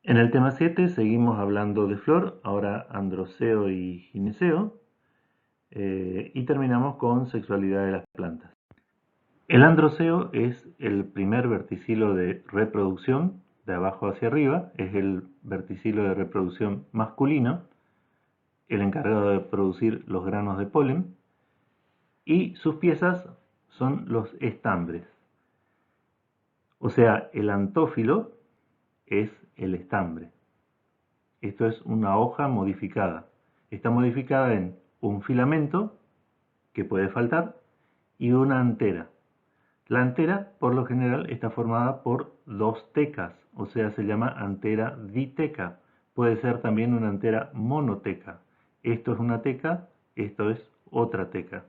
En el tema 7 seguimos hablando de flor, ahora androceo y gineceo, y terminamos con sexualidad de las plantas. El androceo es el primer verticilo de reproducción, de abajo hacia arriba, es el verticilo de reproducción masculino, el encargado de producir los granos de polen, y sus piezas son los estambres. O sea, el antófilo es el estambre. Esto es una hoja modificada. Está modificada en un filamento, que puede faltar, y una antera. La antera, por lo general, está formada por dos tecas, o sea, se llama antera diteca. Puede ser también una antera monoteca. Esto es una teca, esto es otra teca.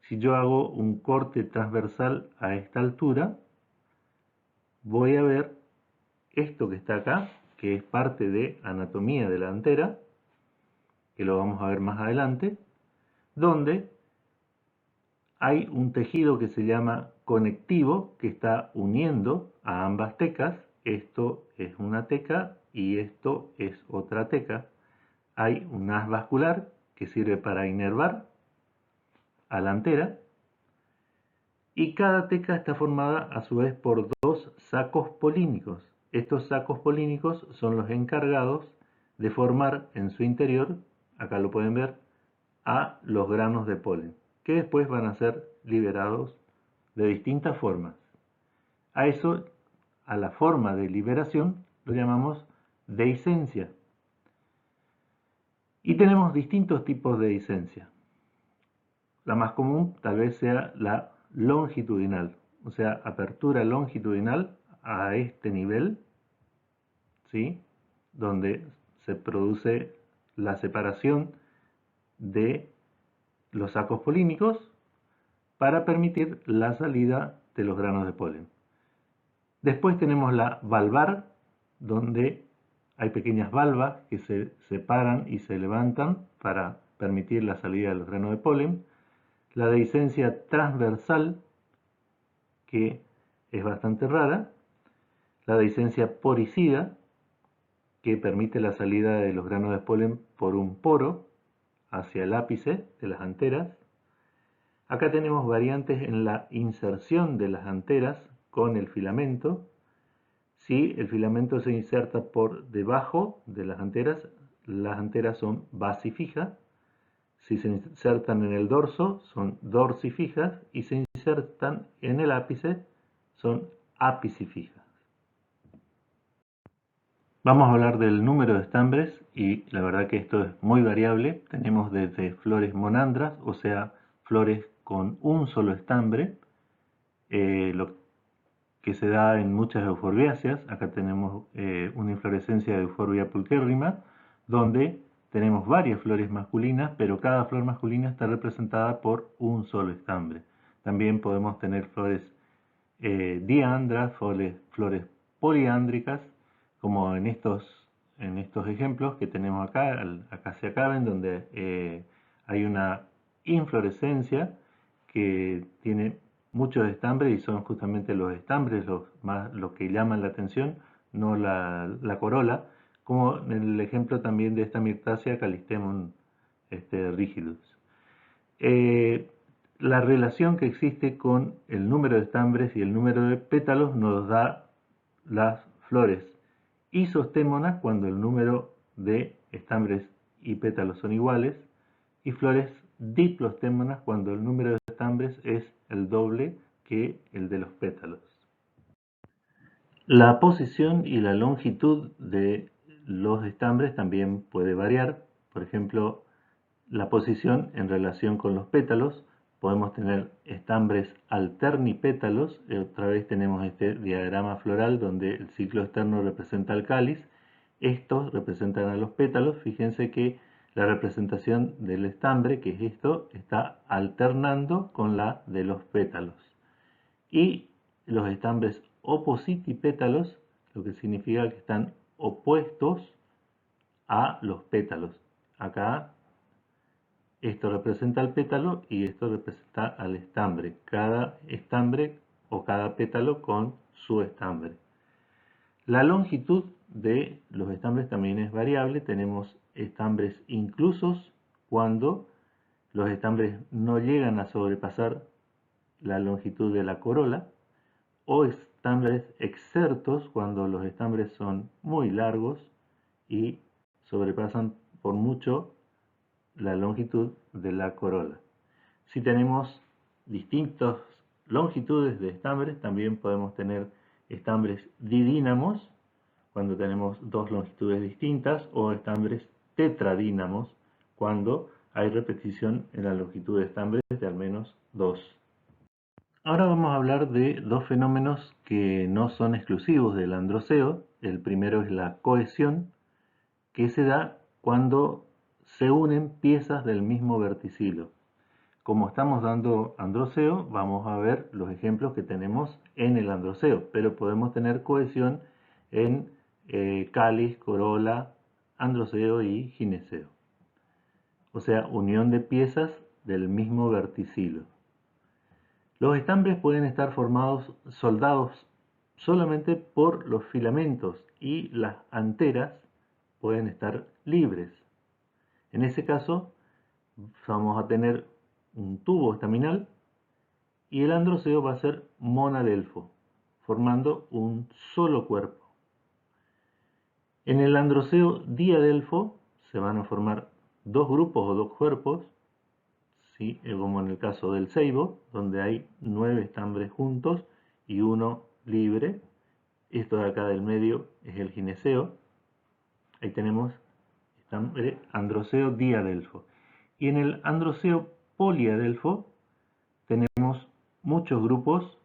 Si yo hago un corte transversal a esta altura, voy a ver esto que está acá, que es parte de anatomía de la antera, que lo vamos a ver más adelante, donde hay un tejido que se llama conectivo que está uniendo a ambas tecas. Esto es una teca y esto es otra teca. Hay un haz vascular que sirve para inervar a la antera, y cada teca está formada a su vez por dos sacos polínicos. Estos sacos polínicos son los encargados de formar en su interior, acá lo pueden ver, a los granos de polen, que después van a ser liberados de distintas formas. A eso, a la forma de liberación, lo llamamos dehiscencia. Y tenemos distintos tipos de dehiscencia. La más común tal vez sea la longitudinal, o sea, apertura longitudinal a este nivel, ¿sí? Donde se produce la separación de los sacos polínicos para permitir la salida de los granos de polen. Después tenemos la valvar, donde hay pequeñas valvas que se separan y se levantan para permitir la salida de los granos de polen. La dehiscencia transversal, que es bastante rara. La dehiscencia poricida, que permite la salida de los granos de polen por un poro hacia el ápice de las anteras. Acá tenemos variantes en la inserción de las anteras con el filamento. Si el filamento se inserta por debajo de las anteras son basifijas. Si se insertan en el dorso, son dorsifijas, y se insertan en el ápice, son apicifijas. Vamos a hablar del número de estambres, y la verdad que esto es muy variable. Tenemos desde flores monandras, o sea, flores con un solo estambre, lo que se da en muchas euforbiáceas. Acá tenemos una inflorescencia de Euphorbia pulcherrima, donde tenemos varias flores masculinas, pero cada flor masculina está representada por un solo estambre. También podemos tener flores diandras, flores poliándricas, como en estos ejemplos que tenemos acá. Acá se acaben, donde hay una inflorescencia que tiene muchos estambres, y son justamente los estambres los que llaman la atención, no la corola, como en el ejemplo también de esta Myrtaceae Callistemon rigidus. La relación que existe con el número de estambres y el número de pétalos nos da las flores isostémonas, cuando el número de estambres y pétalos son iguales, y flores diplostémonas, cuando el número de estambres es el doble que el de los pétalos. La posición y la longitud de los estambres también puede variar. Por ejemplo, la posición en relación con los pétalos, podemos tener estambres alternipétalos. Otra vez tenemos este diagrama floral donde el ciclo externo representa el cáliz. Estos representan a los pétalos. Fíjense que la representación del estambre, que es esto, está alternando con la de los pétalos. Y los estambres opositipétalos, lo que significa que están opuestos a los pétalos. Acá esto representa al pétalo y esto representa al estambre. Cada estambre o cada pétalo con su estambre. La longitud de los estambres también es variable. Tenemos estambres inclusos cuando los estambres no llegan a sobrepasar la longitud de la corola, o estambres exertos cuando los estambres son muy largos y sobrepasan por mucho la longitud de la corola. Si tenemos distintas longitudes de estambres, también podemos tener estambres didínamos, cuando tenemos dos longitudes distintas, o estambres tetradínamos, cuando hay repetición en la longitud de estambres de al menos 2. Ahora vamos a hablar de dos fenómenos que no son exclusivos del androceo. El primero es la cohesión, que se da cuando se unen piezas del mismo verticilo. Como estamos dando androceo, vamos a ver los ejemplos que tenemos en el androceo, pero podemos tener cohesión en cáliz, corola, androceo y gineceo. O sea, unión de piezas del mismo verticilo. Los estambres pueden estar soldados solamente por los filamentos, y las anteras pueden estar libres. En ese caso vamos a tener un tubo estaminal y el androceo va a ser monadelfo, formando un solo cuerpo. En el androceo diadelfo se van a formar dos grupos o dos cuerpos, ¿sí? Como en el caso del ceibo, donde hay 9 estambres juntos y uno libre. Esto de acá del medio es el gineceo. Ahí tenemos androceo diadelfo. Y en el androceo poliadelfo tenemos muchos grupos.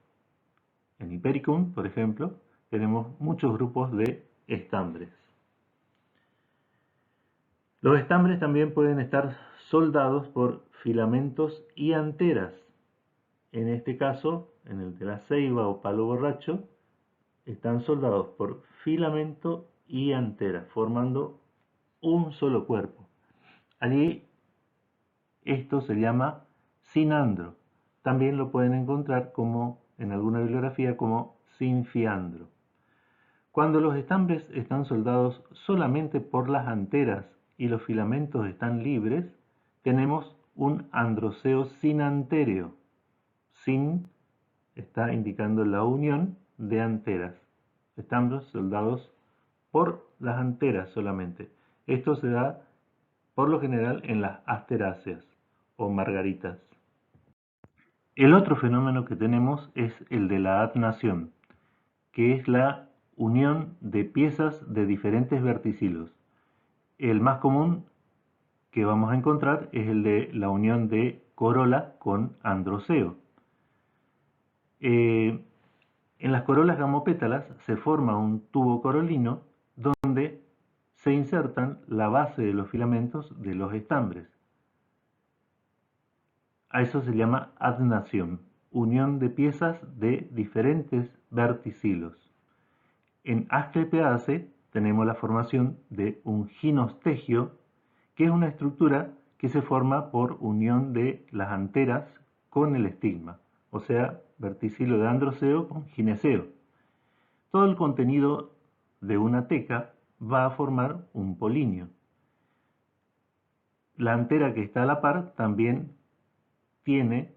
En Hipericum, por ejemplo, tenemos muchos grupos de estambres. Los estambres también pueden estar soldados por filamentos y anteras. En este caso, en el de la ceiba o palo borracho, están soldados por filamento y antera, formando un solo cuerpo. Allí esto se llama sinandro. También lo pueden encontrar como en alguna bibliografía como sinfiandro. Cuando los estambres están soldados solamente por las anteras y los filamentos están libres, tenemos un androceo sinantéreo. Sin está indicando la unión de anteras. Estambres soldados por las anteras solamente. Esto se da por lo general en las asteráceas o margaritas. El otro fenómeno que tenemos es el de la adnación, que es la unión de piezas de diferentes verticilos. El más común que vamos a encontrar es el de la unión de corola con androceo. En las corolas gamopétalas se forma un tubo corolino donde se insertan la base de los filamentos de los estambres. A eso se llama adnación, unión de piezas de diferentes verticilos. En Asclepiadaceae tenemos la formación de un ginostegio, que es una estructura que se forma por unión de las anteras con el estigma, o sea, verticilo de androceo con gineceo. Todo el contenido de una teca va a formar un polinio. La antera que está a la par también tiene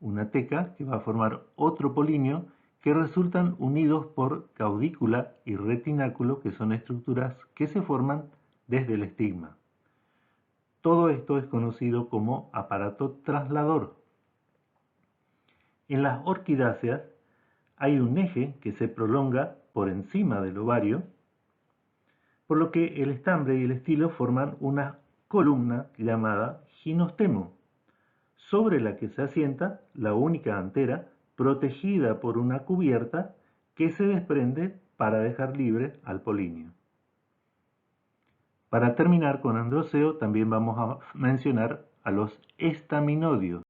una teca que va a formar otro polinio, que resultan unidos por caudícula y retináculo, que son estructuras que se forman desde el estigma. Todo esto es conocido como aparato traslador. En las orquidáceas hay un eje que se prolonga por encima del ovario, por lo que el estambre y el estilo forman una columna llamada ginostemo, sobre la que se asienta la única antera, protegida por una cubierta que se desprende para dejar libre al polinio. Para terminar con androceo, también vamos a mencionar a los estaminodios,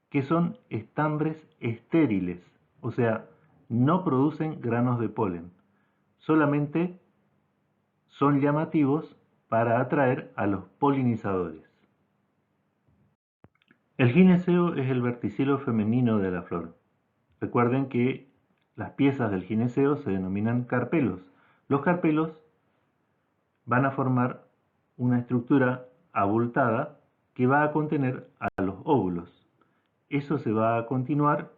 que son estambres estériles, o sea, no producen granos de polen, solamente son llamativos para atraer a los polinizadores. El gineceo es el verticilo femenino de la flor. Recuerden que las piezas del gineceo se denominan carpelos, Los carpelos van a formar una estructura abultada que va a contener a los óvulos. Eso se va a continuar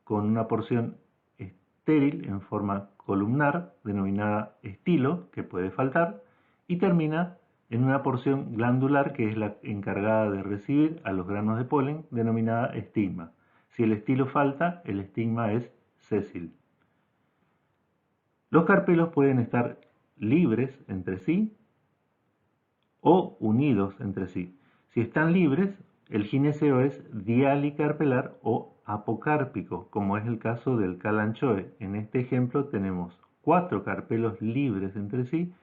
con una porción estéril en forma columnar, denominada estilo, que puede faltar, y termina en una porción glandular que es la encargada de recibir a los granos de polen, denominada estigma. Si el estilo falta, el estigma es sésil. Los carpelos pueden estar libres entre sí o unidos entre sí. Si están libres, el gineceo es dialicarpelar o apocárpico, como es el caso del calanchoe. En este ejemplo tenemos 4 carpelos libres entre sí.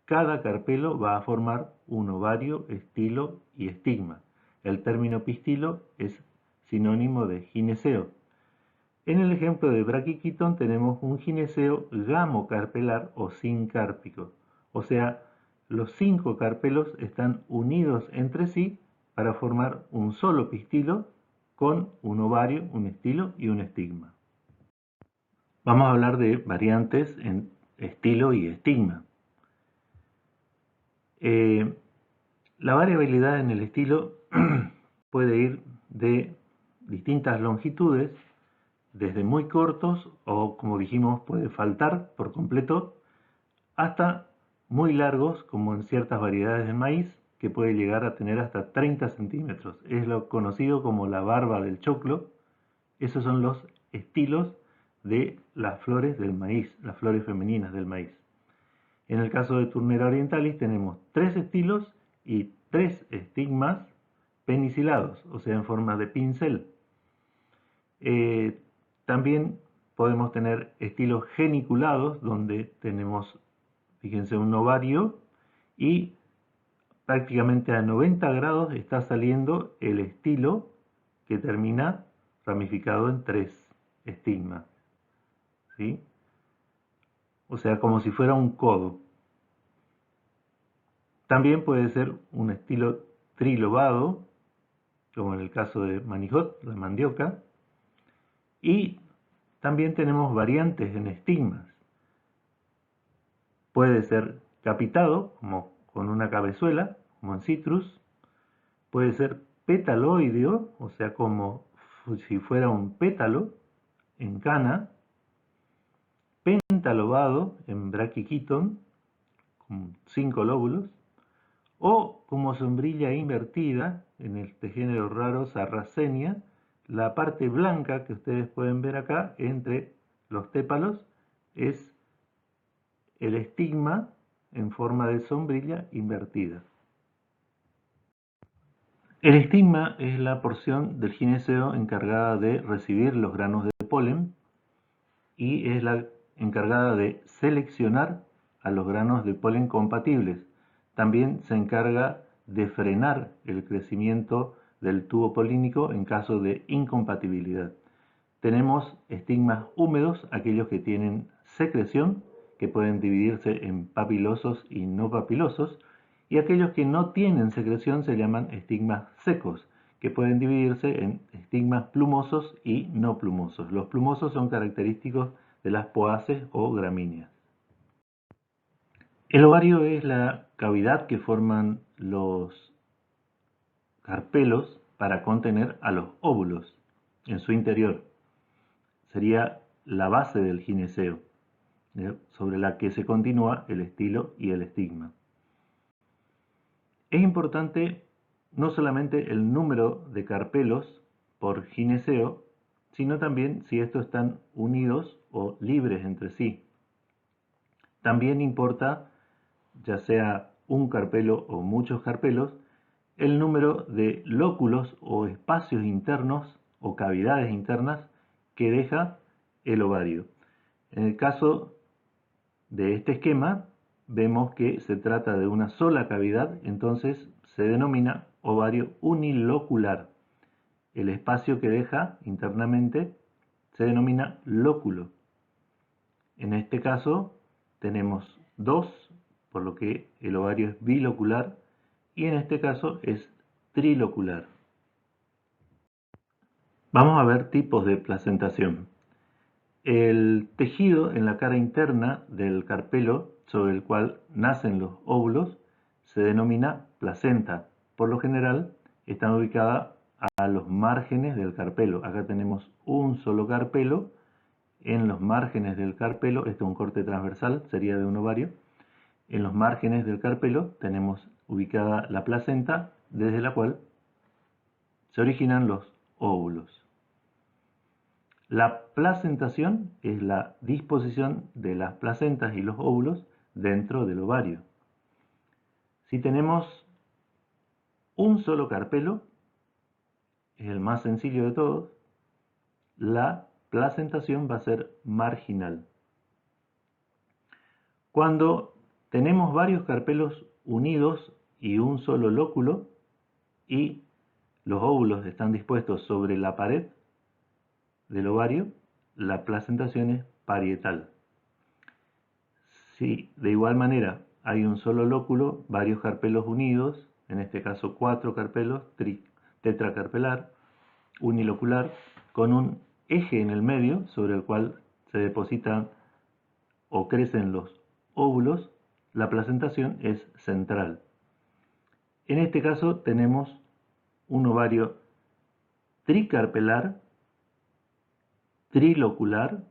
Cada carpelo va a formar un ovario, estilo y estigma. El término pistilo es sinónimo de gineceo. En el ejemplo de Brachychaeton tenemos un gineceo gamocarpelar o sincárpico, o sea, los 5 carpelos están unidos entre sí para formar un solo pistilo con un ovario, un estilo y un estigma. Vamos a hablar de variantes en estilo y estigma. La variabilidad en el estilo puede ir de distintas longitudes, desde muy cortos o, como dijimos, puede faltar por completo, hasta muy largos, como en ciertas variedades de maíz, que puede llegar a tener hasta 30 centímetros. Es lo conocido como la barba del choclo. Esos son los estilos de las flores del maíz, las flores femeninas del maíz. En el caso de Turnera orientalis tenemos 3 estilos y 3 estigmas penicilados, o sea, en forma de pincel. También podemos tener estilos geniculados, donde tenemos, fíjense, un ovario y prácticamente a 90 grados está saliendo el estilo que termina ramificado en 3 estigmas, ¿sí? O sea, como si fuera un codo. También puede ser un estilo trilobado, como en el caso de Manijot, la mandioca, y también tenemos variantes en estigmas. Puede ser capitado, como con una cabezuela, como en citrus. Puede ser petaloideo, o sea, como si fuera un pétalo en cana. Pentalobado en Brachychaeton, con 5 lóbulos. O como sombrilla invertida, en este género raro Sarracenia, la parte blanca que ustedes pueden ver acá entre los tépalos es el estigma en forma de sombrilla invertida. El estigma es la porción del gineceo encargada de recibir los granos de polen y es la encargada de seleccionar a los granos de polen compatibles. También se encarga de frenar el crecimiento del tubo polínico en caso de incompatibilidad. Tenemos estigmas húmedos, aquellos que tienen secreción, que pueden dividirse en papilosos y no papilosos, y aquellos que no tienen secreción se llaman estigmas secos, que pueden dividirse en estigmas plumosos y no plumosos. Los plumosos son característicos de las poaces o gramíneas. El ovario es la cavidad que forman los carpelos para contener a los óvulos en su interior. Sería la base del gineceo, sobre la que se continúa el estilo y el estigma. Es importante no solamente el número de carpelos por gineceo, sino también si estos están unidos o libres entre sí. También importa, ya sea un carpelo o muchos carpelos, el número de lóculos o espacios internos o cavidades internas que deja el ovario. En el caso de este esquema, vemos que se trata de una sola cavidad, entonces se denomina ovario unilocular. El espacio que deja internamente se denomina lóculo. En este caso tenemos 2, por lo que el ovario es bilocular, y en este caso es trilocular. Vamos a ver tipos de placentación. El tejido en la cara interna del carpelo sobre el cual nacen los óvulos se denomina placenta. Por lo general están ubicadas a los márgenes del carpelo. Acá tenemos un solo carpelo. En los márgenes del carpelo, este es un corte transversal, sería de un ovario. En los márgenes del carpelo tenemos ubicada la placenta, desde la cual se originan los óvulos. La placentación es la disposición de las placentas y los óvulos dentro del ovario. Si tenemos un solo carpelo, es el más sencillo de todos, la placentación va a ser marginal. Cuando tenemos varios carpelos unidos y un solo lóculo, y los óvulos están dispuestos sobre la pared del ovario, la placentación es parietal. Si de igual manera hay un solo lóculo, varios carpelos unidos, en este caso 4 carpelos, tetracarpelar, unilocular, con un eje en el medio sobre el cual se depositan o crecen los óvulos, la placentación es central. En este caso tenemos un ovario tricarpelar, trilocular,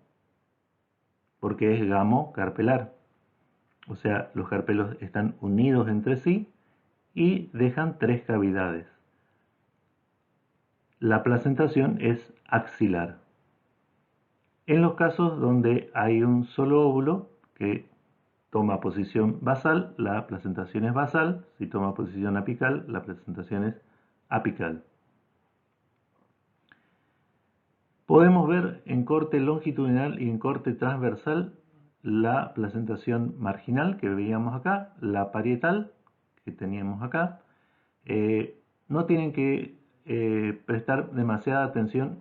porque es gamocarpelar. O sea, los carpelos están unidos entre sí y dejan 3 cavidades. La placentación es axilar. En los casos donde hay un solo óvulo que toma posición basal, la placentación es basal. Si toma posición apical, la placentación es apical. Podemos ver en corte longitudinal y en corte transversal la placentación marginal que veíamos acá, la parietal que teníamos acá. No tienen que prestar demasiada atención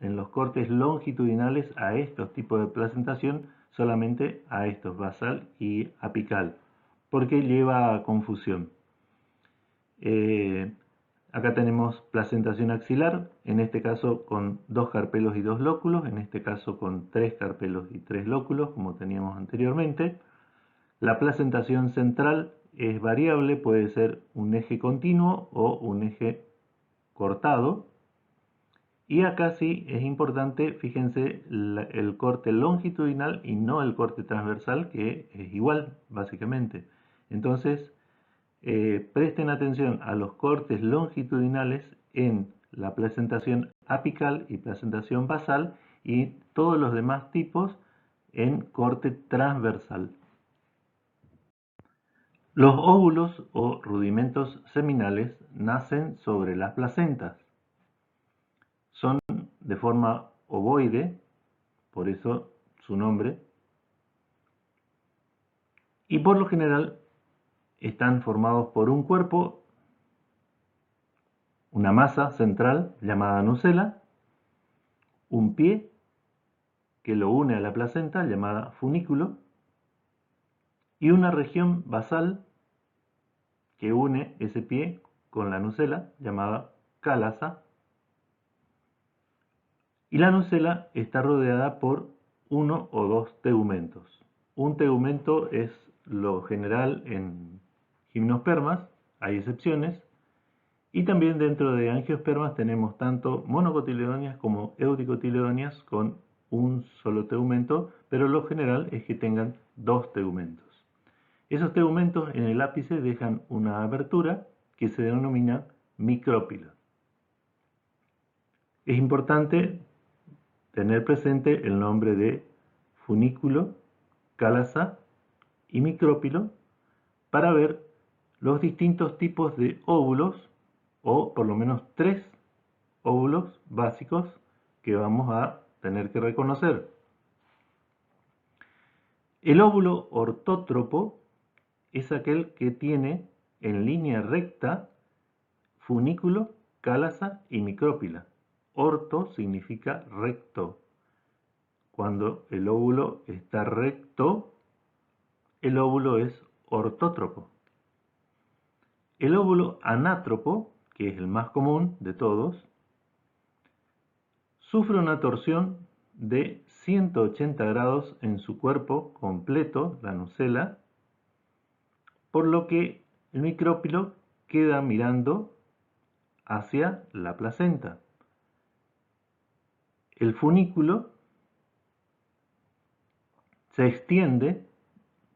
en los cortes longitudinales a estos tipos de placentación, solamente a estos, basal y apical, porque lleva a confusión. Acá tenemos placentación axilar, en este caso con 2 carpelos y 2 lóculos, en este caso con 3 carpelos y 3 lóculos, como teníamos anteriormente. La placentación central es variable, puede ser un eje continuo o un eje cortado. Y acá sí es importante, fíjense, el corte longitudinal y no el corte transversal, que es igual, básicamente. Entonces, presten atención a los cortes longitudinales en la placentación apical y placentación basal, y todos los demás tipos en corte transversal. Los óvulos o rudimentos seminales nacen sobre las placentas. Son de forma ovoide, por eso su nombre, y por lo general están formados por un cuerpo, una masa central llamada nucela, un pie que lo une a la placenta llamada funículo, y una región basal que une ese pie con la nucela llamada cálasa. Y la nucela está rodeada por uno o dos tegumentos. Un tegumento es lo general en gimnospermas, hay excepciones, y también dentro de angiospermas tenemos tanto monocotiledonias como eudicotiledonias con un solo tegumento, pero lo general es que tengan 2 tegumentos. Esos tegumentos en el ápice dejan una abertura que se denomina micrópilo. Es importante tener presente el nombre de funículo, cálasa y micrópilo para ver los distintos tipos de óvulos, o por lo menos 3 óvulos básicos que vamos a tener que reconocer. El óvulo ortótropo es aquel que tiene en línea recta funículo, cálasa y micrópila. Orto significa recto. Cuando el óvulo está recto, el óvulo es ortótropo. El óvulo anátropo, que es el más común de todos, sufre una torsión de 180 grados en su cuerpo completo, la nucela, por lo que el micrópilo queda mirando hacia la placenta. El funículo se extiende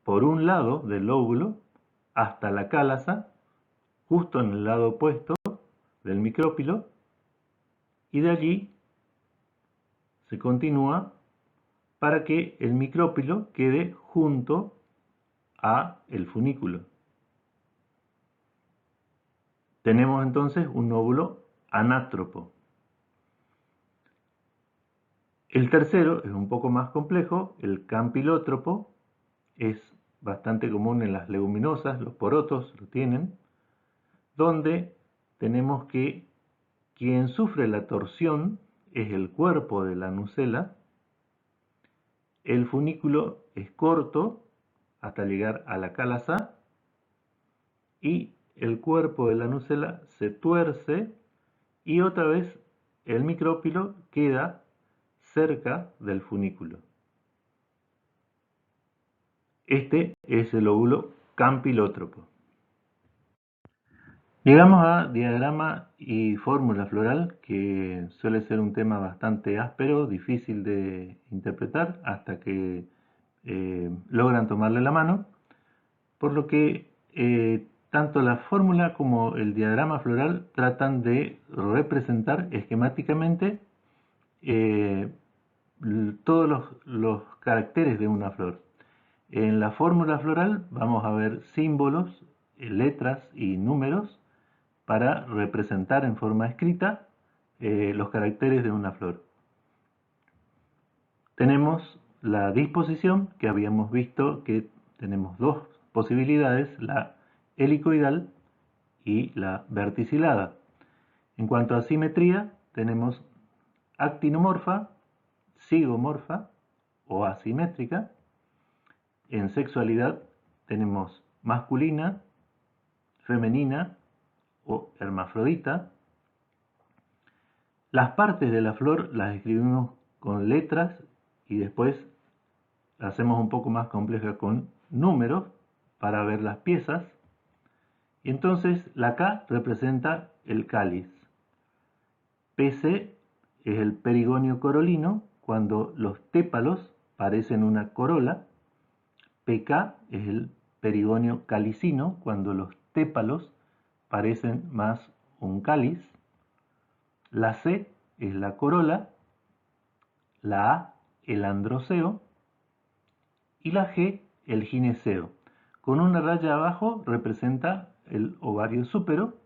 por un lado del lóbulo hasta la cálasa, justo en el lado opuesto del micrópilo, y de allí se continúa para que el micrópilo quede junto a el funículo. Tenemos entonces un óvulo anátropo. El tercero es un poco más complejo, el campilótropo, es bastante común en las leguminosas, los porotos lo tienen, donde tenemos que quien sufre la torsión es el cuerpo de la nucela, el funículo es corto hasta llegar a la cálasa y el cuerpo de la nucela se tuerce y otra vez el micrópilo queda cerca del funículo. Este es el óvulo campilótropo. Llegamos a diagrama y fórmula floral, que suele ser un tema bastante áspero, difícil de interpretar hasta que logran tomarle la mano, por lo que tanto la fórmula como el diagrama floral tratan de representar esquemáticamente todos los caracteres de una flor. En la fórmula floral vamos a ver símbolos, letras y números para representar en forma escrita los caracteres de una flor. Tenemos la disposición, que habíamos visto que tenemos dos posibilidades, la helicoidal y la verticilada. En cuanto a simetría, tenemos actinomorfa, zigomorfa o asimétrica. En sexualidad tenemos masculina, femenina o hermafrodita. Las partes de la flor las escribimos con letras y después la hacemos un poco más compleja con números para ver las piezas. Y entonces la K representa el cáliz. PC es el perigonio corolino, cuando los tépalos parecen una corola. PK es el perigonio calicino, cuando los tépalos parecen más un cáliz. La C es la corola, la A el androceo y la G el gineceo. Con una raya abajo representa el ovario súpero,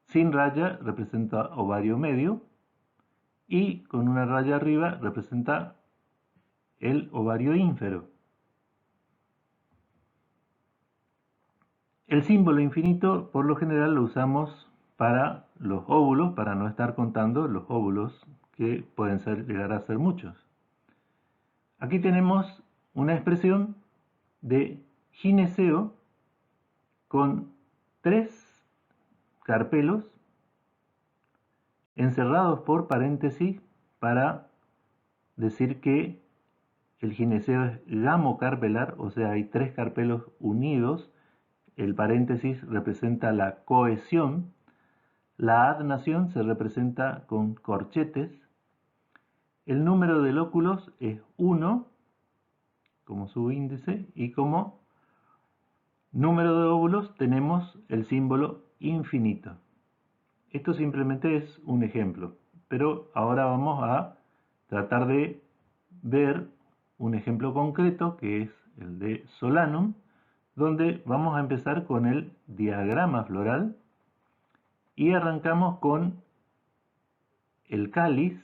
sin raya representa ovario medio y con una raya arriba representa el ovario ínfero. El símbolo infinito por lo general lo usamos para los óvulos, para no estar contando los óvulos, que pueden llegar a ser muchos. Aquí tenemos una expresión de gineceo con 3 carpelos encerrados por paréntesis para decir que el gineceo es gamocarpelar, o sea, hay 3 carpelos unidos. El paréntesis representa la cohesión. La adnación se representa con corchetes. El número de lóculos es 1 como subíndice y como número de óvulos tenemos el símbolo infinito. Esto simplemente es un ejemplo, pero ahora vamos a tratar de ver un ejemplo concreto que es el de Solanum, donde vamos a empezar con el diagrama floral y arrancamos con el cáliz,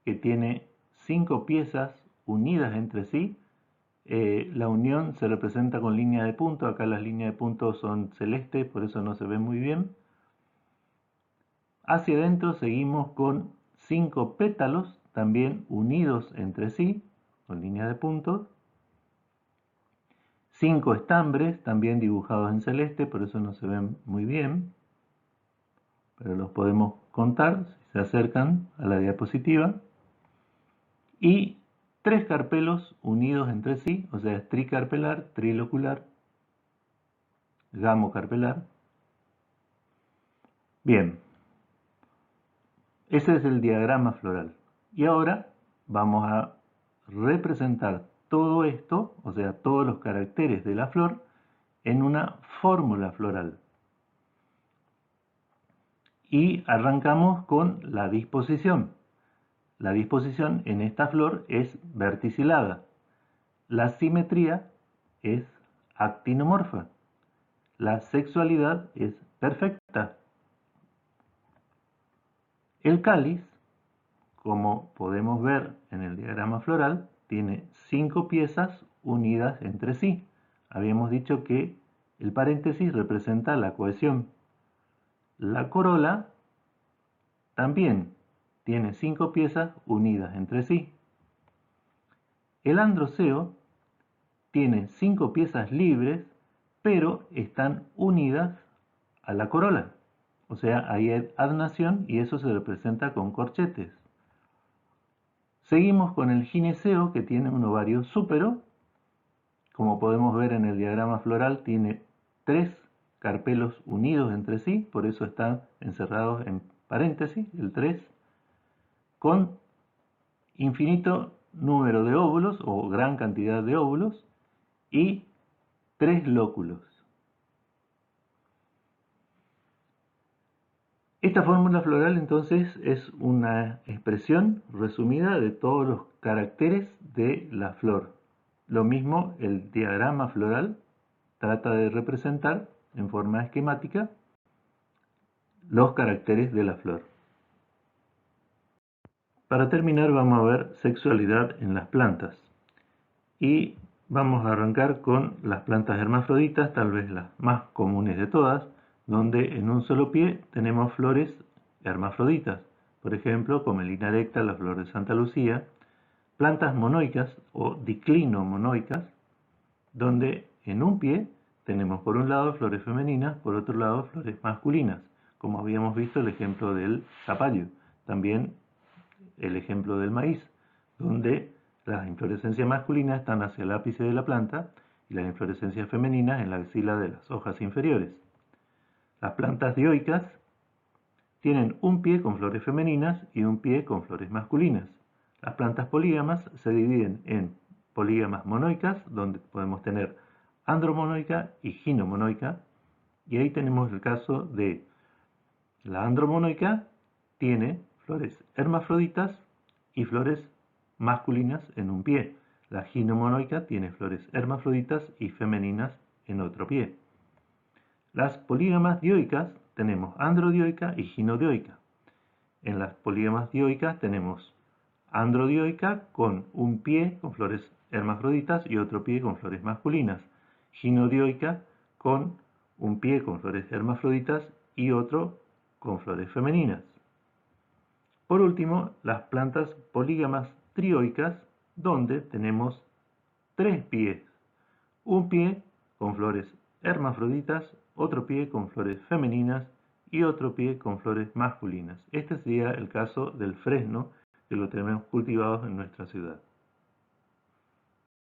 que tiene 5 piezas unidas entre sí. La unión se representa con línea de punto, acá las líneas de punto son celestes, por eso no se ve muy bien. Hacia adentro seguimos con 5 pétalos, también unidos entre sí, con línea de puntos. 5 estambres, también dibujados en celeste, por eso no se ven muy bien, pero los podemos contar si se acercan a la diapositiva. Y tres carpelos unidos entre sí, o sea, es tricarpelar, trilocular, gamocarpelar. Bien, ese es el diagrama floral. Y ahora vamos a representar todo esto, o sea, todos los caracteres de la flor, en una fórmula floral. Y arrancamos con la disposición. La disposición en esta flor es verticilada. La simetría es actinomorfa. La sexualidad es perfecta. El cáliz, como podemos ver en el diagrama floral, tiene 5 piezas unidas entre sí. Habíamos dicho que el paréntesis representa la cohesión. La corola también tiene 5 piezas unidas entre sí. El androceo tiene 5 piezas libres, pero están unidas a la corola. O sea, hay adnación y eso se representa con corchetes. Seguimos con el gineceo, que tiene un ovario súpero. Como podemos ver en el diagrama floral, tiene 3 carpelos unidos entre sí, por eso están encerrados en paréntesis, el 3, con infinito número de óvulos o gran cantidad de óvulos y 3 lóculos. Esta fórmula floral entonces es una expresión resumida de todos los caracteres de la flor. Lo mismo el diagrama floral trata de representar en forma esquemática los caracteres de la flor. Para terminar vamos a ver sexualidad en las plantas. Y vamos a arrancar con las plantas hermafroditas, tal vez las más comunes de todas, donde en un solo pie tenemos flores hermafroditas. Por ejemplo, Comelina erecta, la flor de Santa Lucía. Plantas monoicas o diclinomonoicas, donde en un pie tenemos por un lado flores femeninas, por otro lado flores masculinas, como habíamos visto el ejemplo del zapallo. También el ejemplo del maíz, donde las inflorescencias masculinas están hacia el ápice de la planta y las inflorescencias femeninas en la axila de las hojas inferiores. Las plantas dioicas tienen un pie con flores femeninas y un pie con flores masculinas. Las plantas polígamas se dividen en polígamas monoicas, donde podemos tener andromonoica y ginomonoica, y ahí tenemos el caso de la andromonoica, tiene flores hermafroditas y flores masculinas en un pie. La ginomonoica tiene flores hermafroditas y femeninas en otro pie. Las polígamas dioicas tenemos androdioica y ginodioica. En las polígamas dioicas tenemos androdioica con un pie con flores hermafroditas y otro pie con flores masculinas. Ginodioica con un pie con flores hermafroditas y otro con flores femeninas. Por último, las plantas polígamas trioicas, donde tenemos 3 pies. Un pie con flores hermafroditas, otro pie con flores femeninas y otro pie con flores masculinas. Este sería el caso del fresno, que lo tenemos cultivado en nuestra ciudad.